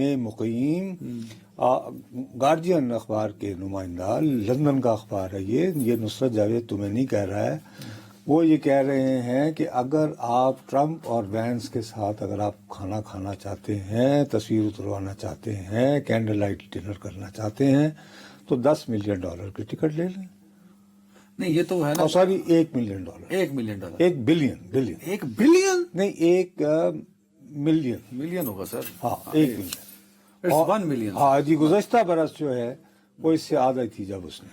گارجین اخبار کے نمائندہ، لندن کا اخبار ہے یہ نصرت جاوید تمہیں نہیں کہہ رہا ہے، وہ یہ کہہ رہے ہیں کہ اگر آپ ٹرمپ اور وینس کے ساتھ اگر آپ کھانا کھانا چاہتے ہیں، تصویر اتروانا چاہتے ہیں، کینڈل لائٹ ڈنر کرنا چاہتے ہیں تو $10 ملین کی ٹکٹ لے لیں. نہیں یہ تو ہے نا، sorry $1 million, $1 million, $1 billion $1 billion نہیں $1 ملین ہوگا سر. ہاں 1 ملین، 1 ملین. ہاں جی. گزشتہ برس جو ہے وہ اس سے آدھا تھی جب اس نے.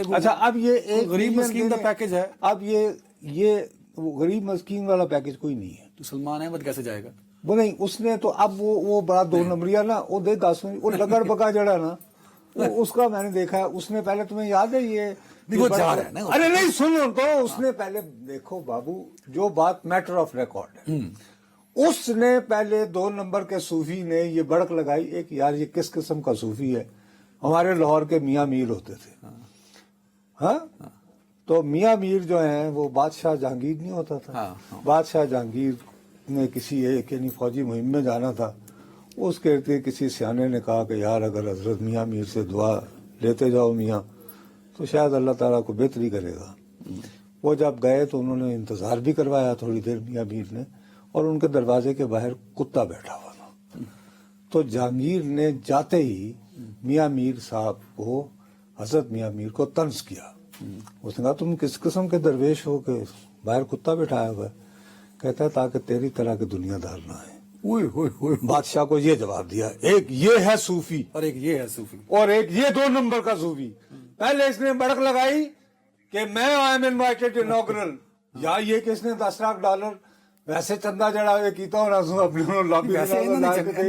اچھا اب یہ ایک غریب مسکین کا پیکج ہے. اب یہ غریب مسکین والا پیکج کوئی نہیں ہے. تو سلمان احمد کیسے جائے گا؟ وہ نہیں، اس نے تو اب وہ بڑا 2 نمبریہ نا، وہ دے 10 وہ لگڑ بگا جڑا نا، اس کا میں نے دیکھا ہے. اس نے پہلے تمہیں یاد ہے وہ جا رہا ہے نا، ارے نہیں سنو تو، اس نے پہلے دیکھو بابو جو بات میٹر آف ریکارڈ ہے، اس نے پہلے 2 نمبر کے صوفی نے یہ بڑک لگائی ایک، یار یہ کس قسم کا صوفی ہے. ہمارے لاہور کے میاں میر ہوتے تھے، ہاں تو میاں میر جو ہیں وہ بادشاہ جہانگیر نہیں ہوتا تھا. بادشاہ جہانگیر نے کسی ایک یعنی فوجی مہم میں جانا تھا، اس کے کسی سیانے نے کہا کہ یار اگر حضرت میاں میر سے دعا لیتے جاؤ میاں تو شاید اللہ تعالیٰ کو بہتری کرے گا. وہ جب گئے تو انہوں نے انتظار بھی کروایا تھوڑی دیر میاں میر نے، اور ان کے دروازے کے باہر کتا بیٹھا ہوا تھا. تو جہانگیر نے جاتے ہی میاں میر صاحب کو، حضرت میاں میر کو طنز کیا. اس نے کہا تم کس قسم کے درویش ہو کہ باہر کتا بیٹھایا ہوا ہے؟ کہتا ہے تاکہ تیری طرح کے دنیا دار نہ آئے. بادشاہ کو یہ جواب دیا، ایک یہ ہے صوفی اور ایک یہ ہے صوفی، اور ایک یہ 2 نمبر کا صوفی. پہلے اس نے بڑک لگائی کہ میں آئی ایم انوائٹڈ انوگرل، یا یہ کہ اس نے $10 لاکھ ویسے چندہ جڑا ہوئے کیتا ہونا سو اپنے لابی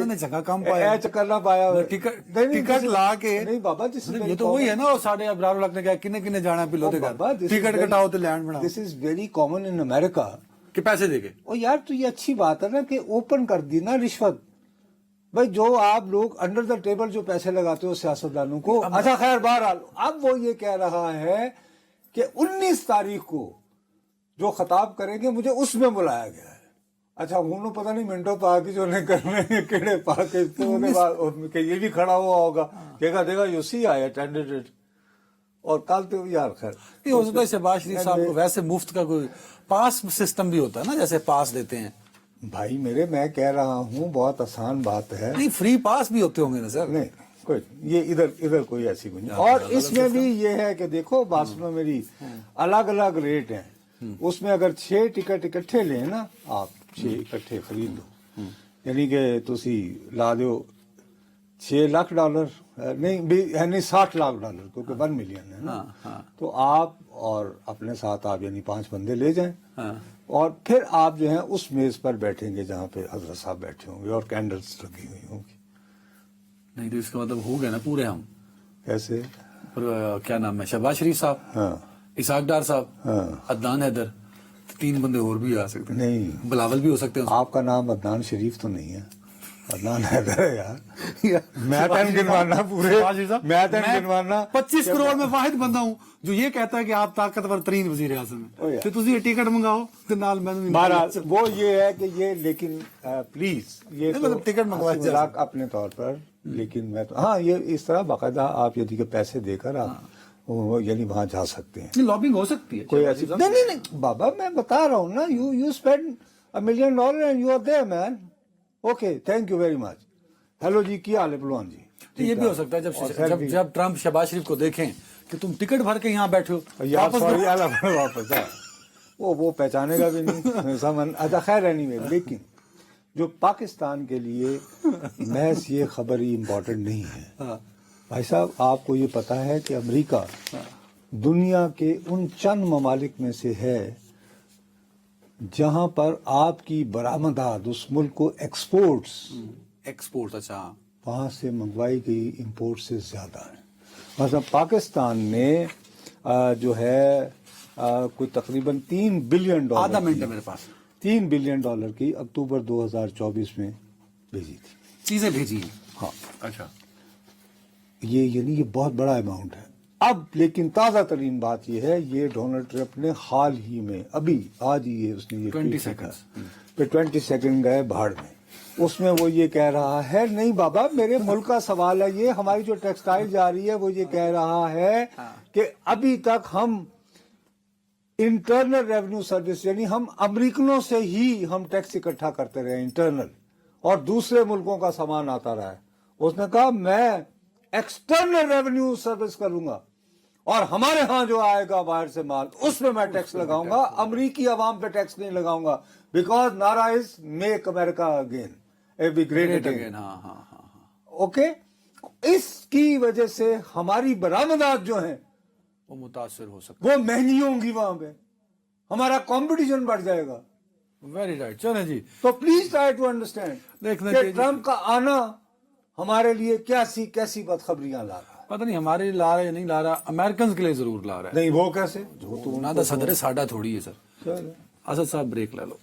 نے جگہ کم پایا، چکر نہ پایا ٹکٹ لا کے. نہیں بابا یہ تو وہی ہے نا، ساڑھے ابرار لگ نے کہا کنے جانا پلو دے گھر، ٹکٹ کٹاؤ تو لینڈ بنا. دس از ویری کامن ان امریکہ کہ پیسے دے کے. او یار تو یہ اچھی بات ہے نا کہ اوپن کر دی نا رشوت. بھائی جو آپ لوگ انڈر دا ٹیبل جو پیسے لگاتے ہو سیاستدانوں کو، اچھا خیر بہرحال اب وہ یہ کہہ رہا ہے کہ 19 تاریخ کو جو خطاب کریں گے مجھے اس میں بلایا گیا ہے. اچھا انہوں پتہ نہیں منٹو پاک جو نہیں کرنے کیڑے پاک کہ یہ بھی کھڑا ہوا ہوگا کہے گا دیکھا you C I attended it. اور کل تو یار خیر نہیں ہو سکتا ہے شہباز شریف صاحب کو ویسے مفت کا کوئی پاس سسٹم بھی ہوتا ہے نا، جیسے پاس دیتے ہیں. بھائی میرے میں کہہ رہا ہوں بہت آسان بات ہے. نہیں فری پاس بھی ہوتے ہوں گے نا سر. نہیں کوئی یہ ادھر کوئی ایسی کوئی نہیں. اور اس میں بھی یہ ہے کہ دیکھو بات میں میری الگ الگ ریٹ ہیں. اس میں اگر 6 ٹکٹ اکٹھے لیں نا آپ 6 اکٹھے خرید لو یعنی کہ تسی لا دیو $6 لاکھ نہیں یعنی $60 لاکھ کیونکہ 1 ملین ہے نا. تو آپ اور اپنے ساتھ آپ یعنی 5 بندے لے جائیں اور پھر آپ جو ہیں اس میز پر بیٹھیں گے جہاں پہ حضرت صاحب بیٹھے ہوں گے اور کینڈلز لگی ہوئی ہوں گی. نہیں تو اس کا مطلب ہو گیا نا پورے ہم کیسے کیا نام ہے شہباز شریف صاحب، ہاں اسحاق ڈار صاحب، ہاں عدنان حیدر، 3 بندے اور بھی آ سکتے ہیں. نہیں بلاول بھی ہو سکتے ہیں. آپ کا نام عدنان شریف تو نہیں ہے، عدنان حیدر ہے یار. میں تین گنوانا پورے میں تین گنوانا 25 کروڑ میں واحد بندہ ہوں جو یہ کہتا ہے کہ آپ طاقتور ترین وزیر اعظم ہیں. پھر تسی یہ ٹکٹ منگاؤ تے نال میں مہاراج وہ یہ ہے کہ یہ لیکن پلیز یہ مطلب ٹکٹ منگوایا جائے اپنے طور پر. لیکن میں تو ہاں یہ اس طرح باقاعدہ آپ یعنی کہ پیسے دے کر آپ یعنی وہاں جا سکتے ہیں. لابنگ ہو سکتی ہے کوئی ایسی نہیں بابا میں بتا رہا ہوں نا you spend $1 million and you are there man. Okay thank you very much. Hello جی کیا حال ہے پلوان جی. یہ بھی ہو سکتا ہے جب ٹرمپ شہباز شریف کو دیکھیں کہ تم ٹکٹ بھر کے یہاں بیٹھے ہو واپس وہ پہچانے گا بھی نہیں. اچھا خیر اینی وے لیکن جو پاکستان کے لیے محض یہ خبر ہی امپورٹنٹ نہیں ہے. بھائی صاحب آپ کو یہ پتا ہے کہ امریکہ دنیا کے ان چند ممالک میں سے ہے جہاں پر آپ کی برآمدات اس ملک کو ایکسپورٹ اچھا وہاں سے منگوائی گئی امپورٹ سے زیادہ ہے. مثلا پاکستان نے جو ہے کوئی تقریباً $3 بلین آدھا منٹ ہے میرے پاس $3 بلین کی اکتوبر 2024 میں بھیجی تھی چیزیں بھیجی. ہاں اچھا یہ یعنی یہ بہت بڑا اماؤنٹ ہے. اب لیکن تازہ ترین بات یہ ہے یہ ڈونلڈ ٹرمپ نے حال ہی میں ابھی آج ہی اس نے یہ 20 سیکنڈ پہ 20 سیکنڈ گئے بھاڑ میں. اس میں وہ یہ کہہ رہا ہے نہیں بابا میرے ملک کا سوال ہے یہ ہماری جو ٹیکسٹائل جا رہی ہے وہ یہ کہہ رہا ہے کہ ابھی تک ہم انٹرنل ریونیو سروس یعنی ہم امریکنوں سے ہی ہم ٹیکس اکٹھا کرتے رہے انٹرنل اور دوسرے ملکوں کا سامان آتا رہا ہے. اس نے کہا میں ایکسٹرنل ریونیو سروس کروں گا اور ہمارے ہاں جو آئے گا باہر سے مال اس میں میں ٹیکس لگاؤں گا. امریکی عوام پہ ٹیکس نہیں لگاؤں گا بیکاز نعرہ is make America again be great again. Okay اس کی وجہ سے ہماری برآمدات جو ہیں وہ متاثر ہو سکتا وہ مہنگی ہوں گی. وہاں پہ ہمارا کمپٹیشن بڑھ جائے گا. Very right. چلیں جی تو پلیز ٹرائی ٹو انڈرسٹینڈ کہ ٹرمپ کا آنا ہمارے لیے کیسی بدخبریاں لا رہا ہے. پتہ نہیں ہمارے لیے لا رہا ہے یا نہیں لا رہا. امریکنز کے لیے ضرور لا رہا ہے. نہیں وہ کیسے نہ تو صدر ساڈا تھوڑی ہے سر. اسد صاحب بریک لے لو.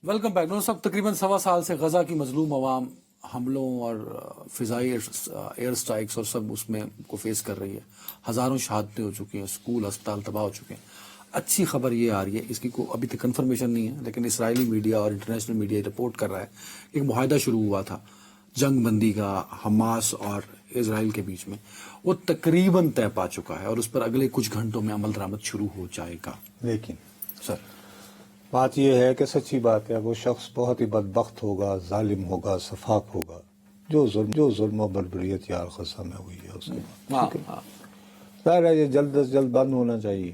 Welcome back. ڈاکٹر صاحب تقریباً 1.25 سال سے غزہ کی مظلوم عوام حملوں اور فضائی ایئر سٹرائکس اور سب اس میں کو فیس کر رہی ہے. ہزاروں شہادتیں ہو چکی ہیں، اسکول ہسپتال تباہ ہو چکے ہیں. اچھی خبر یہ آ رہی ہے، اس کی کوئی ابھی تک کنفرمیشن نہیں ہے لیکن اسرائیلی میڈیا اور انٹرنیشنل میڈیا رپورٹ کر رہا ہے ایک معاہدہ شروع ہوا تھا جنگ بندی کا حماس اور اسرائیل کے بیچ میں، وہ تقریباً طے پا چکا ہے اور اس پر اگلے کچھ گھنٹوں میں عمل درآمد شروع ہو جائے گا. لیکن سر بات یہ ہے کہ سچی بات ہے وہ شخص بہت ہی بدبخت ہوگا، ظالم ہوگا، سفاک ہوگا جو ظلم و بربریت یار غزہ میں ہوئی ہے اس کے ظاہر ہے یہ جلد از جلد بند ہونا چاہیے.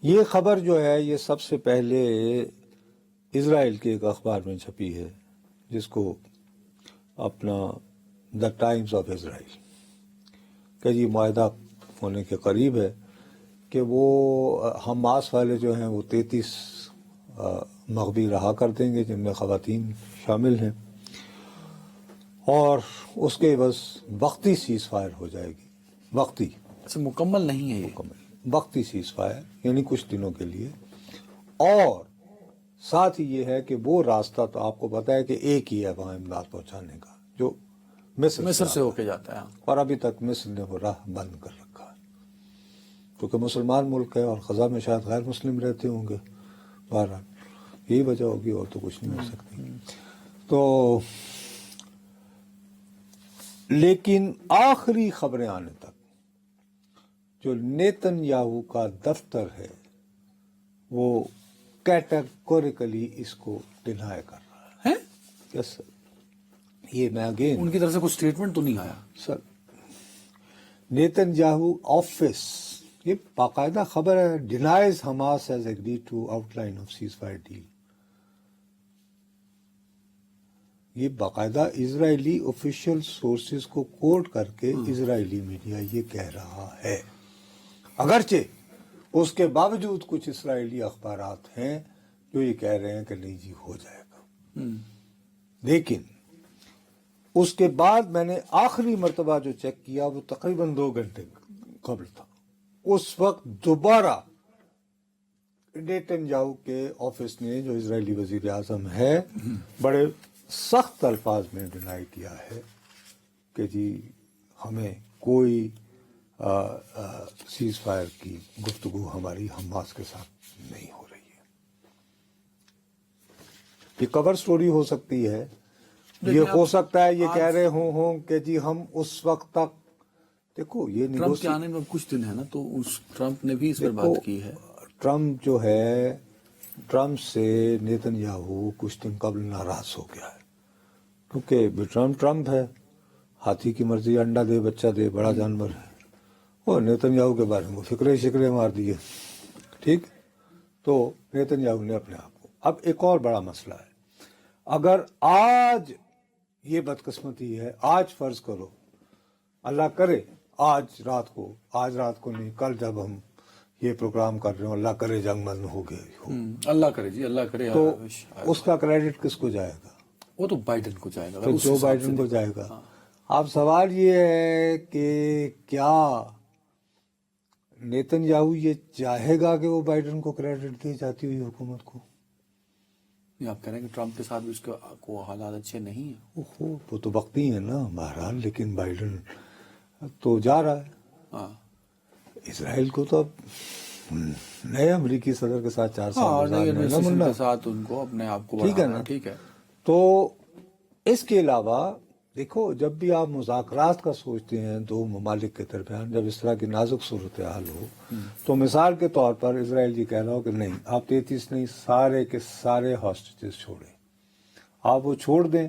یہ خبر جو ہے یہ سب سے پہلے اسرائیل کے ایک اخبار میں چھپی ہے جس کو اپنا دا ٹائمز آف اسرائیل کہ یہ معاہدہ ہونے کے قریب ہے کہ وہ حماس والے جو ہیں وہ 33 مغوی رہا کر دیں گے جن میں خواتین شامل ہیں اور اس کے بس وقتی سیز فائر ہو جائے گی. وقتی مکمل نہیں ہے، مکمل وقتی سیز فائر یعنی کچھ دنوں کے لیے. اور ساتھ ہی یہ ہے کہ وہ راستہ تو آپ کو پتا ہے کہ ایک ہی ہے وہاں امداد پہنچانے کا جو مصر سے ہو کے جاتا ہے اور ابھی تک مصر نے وہ راہ بند کر رکھا ہے. کیونکہ مسلمان ملک ہے اور خزاں میں شاید غیر مسلم رہتے ہوں گے، بہرحال یہی وجہ ہوگی اور تو کچھ نہیں ہو سکتی. تو لیکن آخری خبریں آنے تک جو نیتن یاہو کا دفتر ہے وہ کیٹیگوریکلی اس کو ڈینائی کر رہا ہے. یس سر. یہ میں اگین ان کی طرف سے کوئی اسٹیٹمنٹ تو نہیں آیا. سر نیتن یاہو آفس، یہ باقاعدہ خبر ہے، denies Hamas has agreed to outline of ceasefire deal. یہ باقاعدہ اسرائیلی آفیشیل سورسز کو کوٹ کر کے اسرائیلی میڈیا یہ کہہ رہا ہے. اگرچہ اس کے باوجود کچھ اسرائیلی اخبارات ہیں جو یہ کہہ رہے ہیں کہ نہیں جی ہو جائے گا. لیکن اس کے بعد میں نے آخری مرتبہ جو چیک کیا وہ تقریباً 2 گھنٹے قبل تھا. اس وقت دوبارہ نیتن یاہو کے آفس نے، جو اسرائیلی وزیر اعظم ہے، بڑے سخت الفاظ میں ڈینائی کیا ہے کہ جی ہمیں کوئی سیز فائر کی گفتگو ہماری حماس کے ساتھ نہیں ہو رہی ہے. یہ کور سٹوری ہو سکتی ہے، یہ ہو سکتا ہے یہ کہہ رہے ہوں کہ جی ہم اس وقت تک، دیکھو یہ ٹرمپ کے آنے میں کچھ دن ہے نا، تو اس ٹرمپ نے بھی اس پر بات کی ہے. ٹرمپ جو ہے، ٹرمپ سے نیتن یاہو کچھ دن قبل ناراض ہو گیا ہے، کیونکہ ٹرمپ ہے، ہاتھی کی مرضی انڈا دے بچہ دے، بڑا جانور ہے. اور نیتن یاہو کے بارے میں فکرے شکرے مار دیے. ٹھیک. تو نیتن یاہو نے اپنے آپ کو، اب ایک اور بڑا مسئلہ ہے. اگر آج یہ بدقسمتی ہے، آج فرض کرو، اللہ کرے آج رات کو نہیں، کل جب ہم یہ پروگرام کر رہے ہوں، اللہ کرے جنگ بند ہو گئی ہو، اللہ کرے جی، اللہ کرے. تو اس کا کریڈٹ کس کو جائے گا؟ وہ تو بائیڈن کو جائے گا. تو جو بائیڈن کو جائے گا. اب سوال یہ ہے کہ کیا نیتن یاہو یہ چاہے گا کہ وہ بائیڈن کو کریڈٹ دی جاتی ہوئی حکومت کو؟ آپ کہہ رہے ہیں کہ ٹرمپ کے ساتھ بھی اس کو حالات اچھے نہیں ہیں. وہ تو وقتی ہے نا بہرحال، لیکن بائیڈن تو جا رہا ہے. اسرائیل کو تو اب نئے امریکی صدر کے ساتھ 4 سال کے ساتھ ان کو اپنے آپ کو ٹھیک ہے نا. ٹھیک ہے. تو اس کے علاوہ دیکھو، جب بھی آپ مذاکرات کا سوچتے ہیں دو ممالک کے درمیان، جب اس طرح کی نازک صورتحال ہو، تو مثال کے طور پر اسرائیل یہ کہہ رہا ہو کہ نہیں، آپ 33 نہیں، سارے کے سارے ہاسٹیجز چھوڑیں، آپ وہ چھوڑ دیں،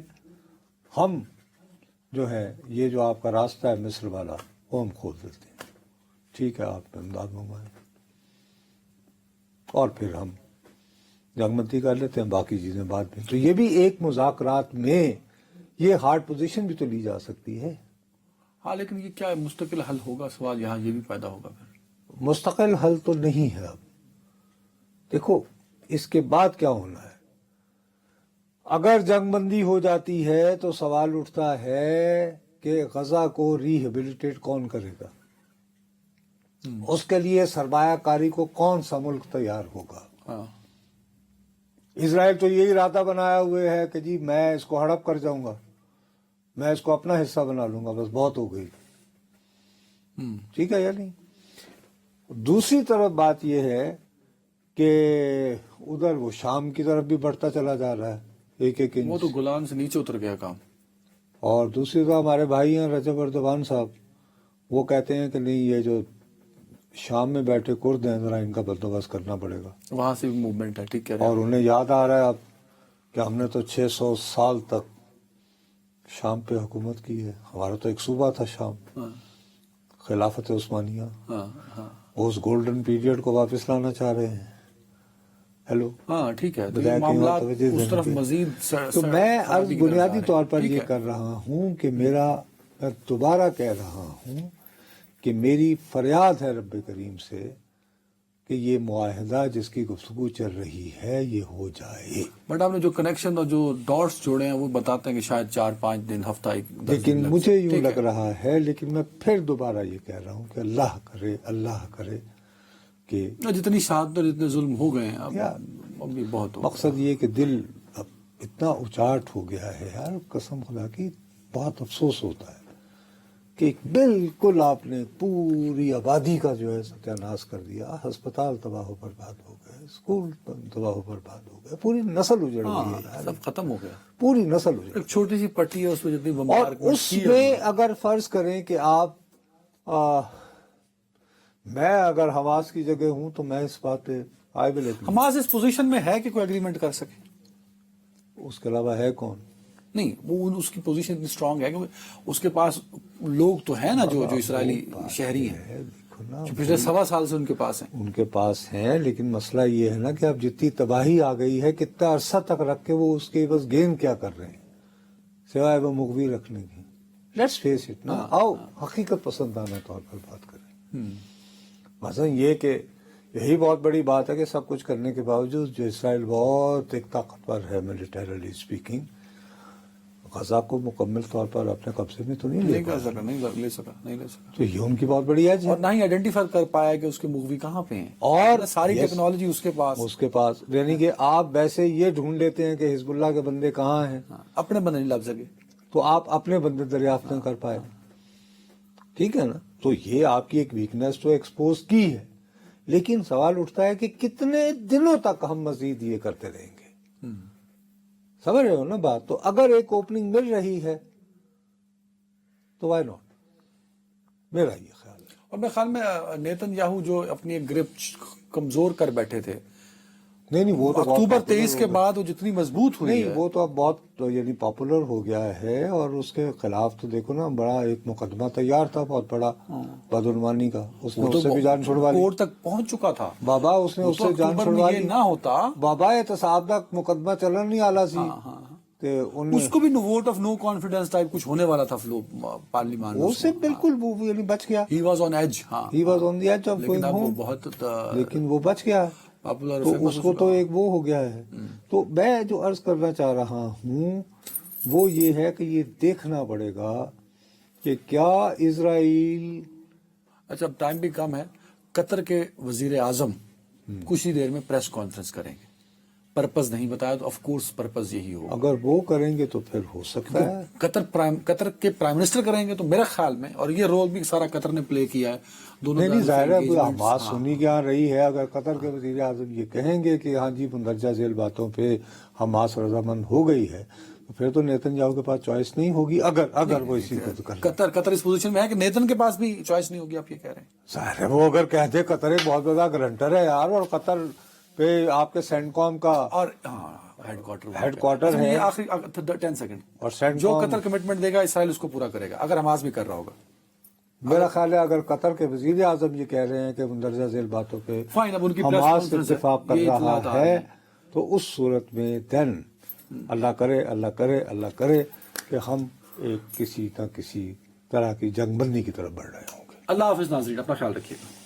ہم جو ہے یہ جو آپ کا راستہ ہے مصر والا وہ ہم کھول دیتے ہیں. ٹھیک ہے، آپ امداد منگوائیں اور پھر ہم جنگ بندی کر لیتے ہیں، باقی چیزیں بعد میں. تو یہ بھی ایک مذاکرات میں یہ ہارڈ پوزیشن بھی تو لی جا سکتی ہے. ہاں، لیکن یہ کیا مستقل حل ہوگا؟ سوال یہاں یہ بھی پیدا ہوگا. پھر مستقل حل تو نہیں ہے. اب دیکھو اس کے بعد کیا ہونا ہے. اگر جنگ بندی ہو جاتی ہے تو سوال اٹھتا ہے کہ غزہ کو ریہیبلیٹیٹ کون کرے گا؟ اس کے لیے سرمایہ کاری کو کون سا ملک تیار ہوگا؟ اسرائیل تو یہی ارادہ بنایا ہوئے ہے کہ جی میں اس کو ہڑپ کر جاؤں گا، میں اس کو اپنا حصہ بنا لوں گا، بس بہت ہو گئی. ٹھیک ہے یا نہیں؟ دوسری طرف بات یہ ہے کہ ادھر وہ شام کی طرف بھی بڑھتا چلا جا رہا ہے، ایک انچ. وہ تو گولان سے نیچے اتر گیا کام. اور دوسری طرف ہمارے بھائی ہیں رجب اردوان صاحب، وہ کہتے ہیں کہ نہیں، یہ جو شام میں بیٹھے کرد ہیں ذرا ان کا بندوبست کرنا پڑے گا. وہاں سے بھی موومنٹ ہے. ٹھیک ہے. اور انہیں یاد آ رہا ہے اب کہ ہم نے تو 600 سال تک شام پہ حکومت کی ہے. ہمارا تو ایک صوبہ تھا شام، خلافت عثمانیہ. اس گولڈن پیریڈ کو واپس لانا چاہ رہے ہیں. ہیلو. ہاں ٹھیک ہے. معاملات اس طرف مزید تو میں عرض بنیادی طور پر یہ کر رہا ہوں کہ میں دوبارہ کہہ رہا ہوں کہ میری فریاد ہے رب کریم سے کہ یہ معاہدہ جس کی گفتگو چل رہی ہے یہ ہو جائے. بٹ آپ نے جو کنیکشن اور جو ڈاٹس جوڑے ہیں وہ بتاتے ہیں کہ شاید 4-5 دن، ہفتہ، لیکن مجھے یوں لگ رہا ہے، لیکن میں پھر دوبارہ یہ کہہ رہا ہوں کہ اللہ کرے کہ جتنی شہادت اور جتنے ظلم ہو گئے ہیں اب بھی بہت. مقصد یہ کہ دل اب اتنا اچاٹ ہو گیا ہے یار، قسم خدا کی بہت افسوس ہوتا ہے کہ بالکل آپ نے پوری آبادی کا جو ہے ستیہ ناش کر دیا، ہسپتال تباہ و برباد ہو گئے، اسکول تباہ و برباد ہو گئے، پوری نسل اجڑ گئی ہے یار، سب ختم ہو گیا. پوری نسل اجڑ ایک چھوٹی سی پٹی ہے اس میں جتنی اور بمبار اس میں اگر فرض کریں کہ آپ میں اگر حماس کی جگہ ہوں تو میں اس بات پہ آئی will agree. Hamas us position میں ہے کہ کوئی اگریمنٹ کر سکے؟ اس کے علاوہ ہے کون؟ نہیں، وہ اس کی پوزیشن اتنی اسٹرانگ ہے کہ اس کے پاس لوگ تو ہیں نا جو اسرائیلی شہری ہیں، جو پچھلے 1.25 سال سے ان کے پاس ہیں. ان کے پاس ہیں، لیکن مسئلہ یہ ہے نا کہ اب جتنی تباہی آ گئی ہے، کتنا عرصہ تک رکھ کے وہ اس کے بس گین کیا کر رہے ہیں سوائے وہ مغوی رکھنے کی. لیٹس فیس اٹ نا، آؤ حقیقت پسندانہ طور پر بات کریں. مثلا یہ کہ یہی بہت بڑی بات ہے کہ سب کچھ کرنے کے باوجود جو اسرائیل بہت ایک طاقتور ہے ملیٹریلی اسپیکنگ، غزہ کو مکمل طور پر اپنے قبضے میں تو نہیں کر سکا، نہیں لے سکا. تو یہ ان کی بہت بڑی ایج ہے، اور نہ ہی آئیڈینٹیفائی کر پایا کہ اس کے مغوی کہاں پہ ہیں، اور ساری ٹیکنالوجی اس کے پاس. یعنی کہ آپ ویسے یہ ڈھونڈ لیتے ہیں کہ حزب اللہ کے بندے کہاں ہیں، اپنے بندے نہیں لگ سکے تو آپ اپنے بندے دریافت نہ کر پائے. ٹھیک ہے نا، تو یہ آپ کی ایک ویکنیس تو ایکسپوز کی ہے، لیکن سوال اٹھتا ہے کہ کتنے دنوں تک ہم مزید یہ کرتے رہیں گے. سمجھ رہے ہو نا بات؟ تو اگر ایک اوپننگ مل رہی ہے تو وائی ناٹ، میرا یہ خیال ہے. اور میرے خیال میں نیتن یاہو جو اپنی ایک گرپ کمزور کر بیٹھے تھے، نہیں وہ تو اکتوبر 23 کے بعد وہ جتنی مضبوط ہوئی نہیں، وہ تو اب بہت یعنی پاپولر ہو گیا ہے، اور اس کے خلاف تو دیکھو نا بڑا ایک مقدمہ تیار تھا بہت بڑا بدعنوانی کا، اس نے اس سے بھی جان چھڑوا لی. کورٹ تک پہنچ چکا تھا بابا، اس نے اس سے جان چھڑوا لی. نہ ہوتا بابا احتساب تک مقدمہ چلن نہیں آلا سی، اس کو بھی vote of no confidence type کچھ ہونے والا تھا پارلیمان میں، اس سے بالکل وہ یعنی بچ گیا. He was on edge. He was on the edge of going home, لیکن وہ بچ گیا. تو اس کو تو ایک وہ ہو گیا ہے. تو میں جو عرض کرنا چاہ رہا ہوں وہ یہ ہے کہ یہ دیکھنا پڑے گا کہ کیا اسرائیل. اچھا، اب ٹائم بھی کم ہے. قطر کے وزیر اعظم کچھ ہی دیر میں پریس کانفرنس کریں گے. پرپز نہیں بتایا تو آف کورس پرپز یہی ہوگا. اگر وہ کریں گے تو پھر ہو سکتا ہے قطر کے پرائم منسٹر کریں گے تو میرے خیال میں، اور یہ رول بھی سارا قطر نے پلے کیا ہے دونوں. نہیں ظاہر ہے کوئی بات سنی کیا رہی ہے. اگر قطر کے وزیر اعظم یہ کہیں گے کہ ہاں جی مندرجہ ذیل باتوں پہ حماس رضامند ہو گئی ہے، تو پھر تو نیتن یاہو کے پاس چوائس نہیں ہوگی. اگر وہ اسی کو کریں، قطر اس پوزیشن میں ہے کہ نیتن کے پاس بھی چوائس نہیں ہوگی. آپ یہ کہہ رہے ہیں؟ ظاہر ہے وہ اگر کہتے قطر ایک بہت بڑا گرنٹر ہے یار، اور قطر پہ آپ کے سینٹ کام کا اور ہیڈ کوارٹر ہے. آخری 10 سیکنڈ، اور سینٹ جو قطر کمٹمنٹ دے گا اسرائیل اس کو پورا کرے گا، اگر حماس بھی کر رہا ہوگا. میرا خیال ہے اگر قطر کے وزیر اعظم یہ کہہ رہے ہیں کہ مندرجہ ذیل باتوں پہ حماس سے اتفاق کر رہا ہے، تو اس صورت میں دین اللہ کرے کہ ہم ایک کسی نہ کسی طرح کی جنگ بندی کی طرف بڑھ رہے ہوں گے. اللہ حافظ ناظرین، اپنا خیال رکھیے گا.